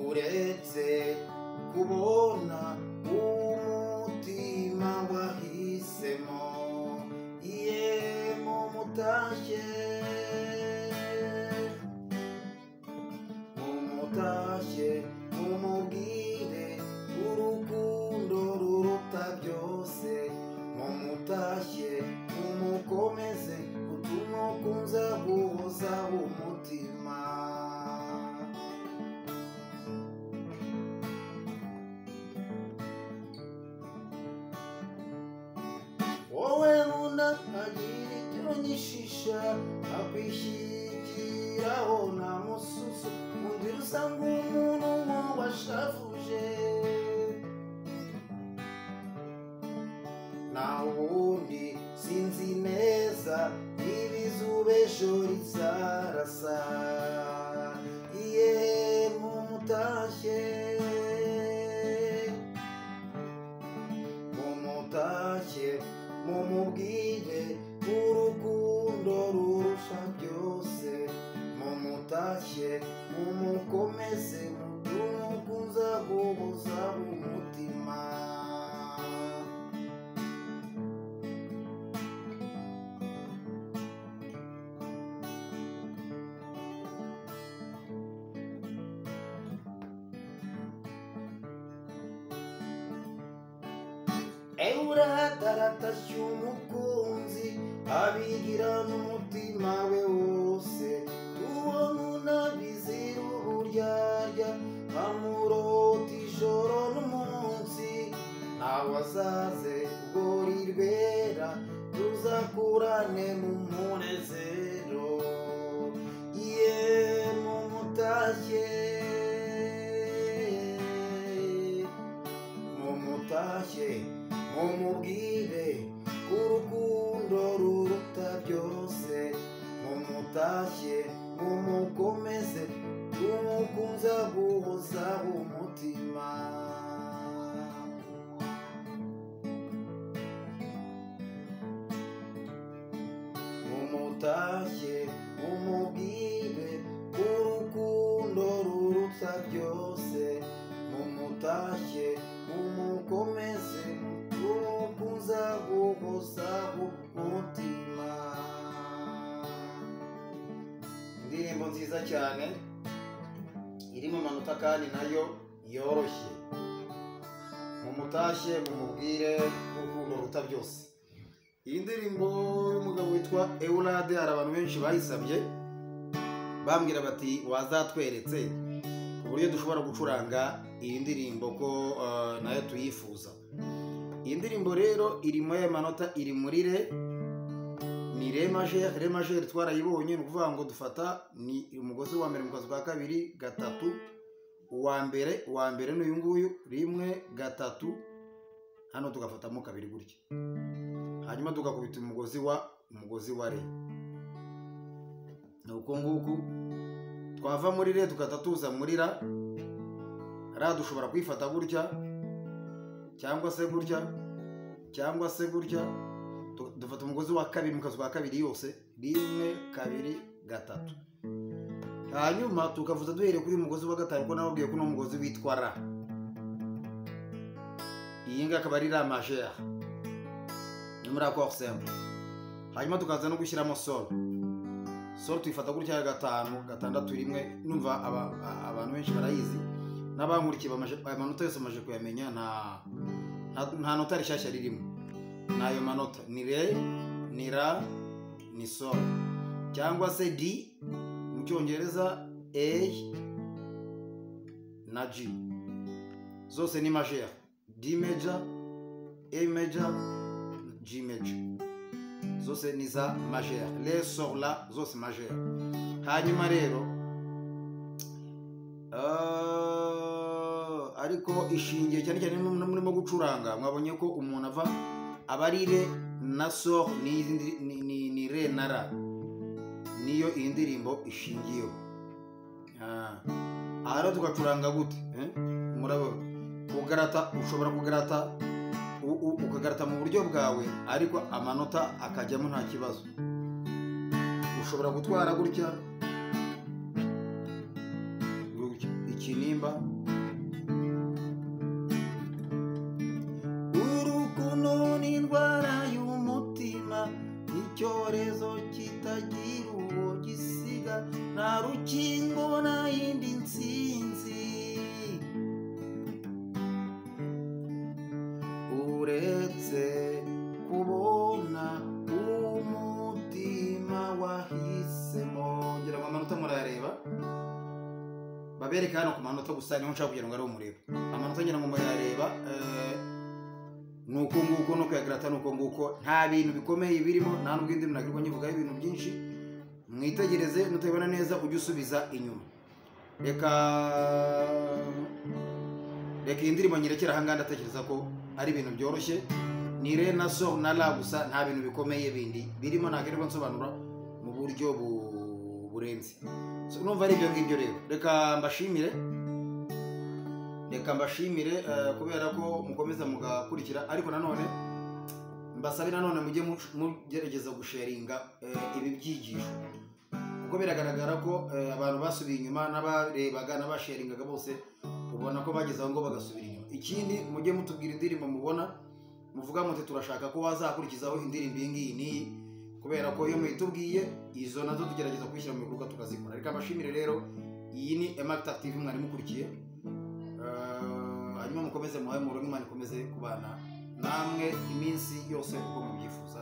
uretse kubona umutima wahisemo iye mumutashye mumubwire urukundo ruruta byose mumutashye mumukomeze utumukunza guhoza umutima wowe nkunda ntagira icyo nyishisha akwishyikiraho nta mususu mundira usanga umuntu washavuje naho ubundi sinzi neza ibizuba ejo rizarasa iye mumutashye mumubwire urukundo rurusha byose mumutashye mumukomeze mutumukunza guhoza umutima uratarata umukunzi abigira n'umutima we wose tubona unabizira uburyarya amurota ijoro n'umunsi nawe azaze rwori rwera tuzakurane mu munezero iye mumutashye mumubwire urukundo ruruta byose mumutashye mumukomeze tumukunza guhoza umutima mumutashye mumubwire urukundo ruruta byose mumutashye mumukomeze tumukunza guhoza umutima. Indirimbo nziza cyane iri mu manota kandi nayo yoroshye. Mumutashye mumubwire urukundo ruruta byose. Iyi ndirimbo y'umugabo witwa Eulade hari abantu benshi bayisabye bambwira bati wazatweretse uburyo dushobora gucuranga iyi ndirimbo ko nayo tuyifuza. Iyi ndirimbo rero irimo y'amanota iri muri re, ni re majeur twarayibonye, ni ukuvuga ngo dufata ni umugozi wa mbere mu kazi ka kabiri gatatu, uwa mbere n'uyu nguyu rimwe gatatu, hano tugafatamo kabiri gutya, hanyuma tugakubita umugozi wa re. Nuko nguku twava muri re tukata tuza muri ra. Ra dushobora kwifata gutya cyangwa se gutya cyangwa se gutya, dufata umugozi wa kabiri mu kazi ka kabiri yose, rimwe kabiri gatatu, hanyuma tukavuza duhere kuri umugozi wa gatanu ko nababwiye ko no mugozi witwa ra. Iyi nga akaba ari ra majeur ni muri accord simple. Hanyuma tukaza no gushyiramo sol. Sol tuyifata gutya gatanu gatandatu rimwe. Numva abantu benshi barayizi, n'abankurikiye amanota yose bamaze kuyamenya, nta nota rishyashya ririmo. Nayo manota ni re, ni ra, ni sol, cyangwa se D mu cyongereza, A na G, zose ni majeur. D major, A major, G major, zose ni za majeur. Le, sol, la, zose majeur. Hanyuma rero ariko ishingiye cyane cyane murimo gucuranga, mwabonye ko umuntu aba ari re na sol ni re na ra, niyo iyi ndirimbo ishingiyeho. Aha rero tugacuranga gute? Murabona kugarata, ushobora kugarata ukagarata mu buryo bwawe, ariko amanota akajyamo nta kibazo. Ushobora gutwara gutya ikinimba nta rukingo nta yindi nsinzi uretse kubona umutima wahisemo. ngira ngo amanota murayareba, babereka hano ku manota gusa niho nshaka kugira ngo ari umureba. Amanota ngira ngo murayareba, nuko nguko no kuyagrata nuko nguko, nta bintu bikomeye birimo, nta nubwo indi nagirwa nyivugaho ibintu byinshi. Mwitegereze, nutabona neza ujye usubiza inyuma. Reka iyi ndirimbo nyirekera aha ngaha, ndatekereza ko ari ibintu byoroshye. Ni re na so na la gusa, nta bintu bikomeye bindi birimo, ntagerwa nsobanura mu buryo burenze. So numva ari ibyo ngibyo rero. Reka mbashimire kubera ko mukomeza mugakurikira, ariko nanone mbasabe nanone mujye mugerageza gusharinga ibi byigisho, kuko biragaragara ko abantu basubiye inyuma, n'abarebaga n'abasharingaga bose ubona ko bageze aho ngo bagasubira inyuma. Ikindi mujye mutubwira indirimbo mubona muvuga muti turashaka ko wazakurikizaho indirimbo iyi ngiyi n'iyi, kubera ko iyo muyitubwiye izo nazo tugerageza kwishyira mu bikorwa tukazikora. Reka mbashimire rero, iyi ni Emarita TV mwari mukurikiye, hanyuma mukomeze muhaye umurongo, Imana ikomeze kubana namwe iminsi yose uko mubyifuza.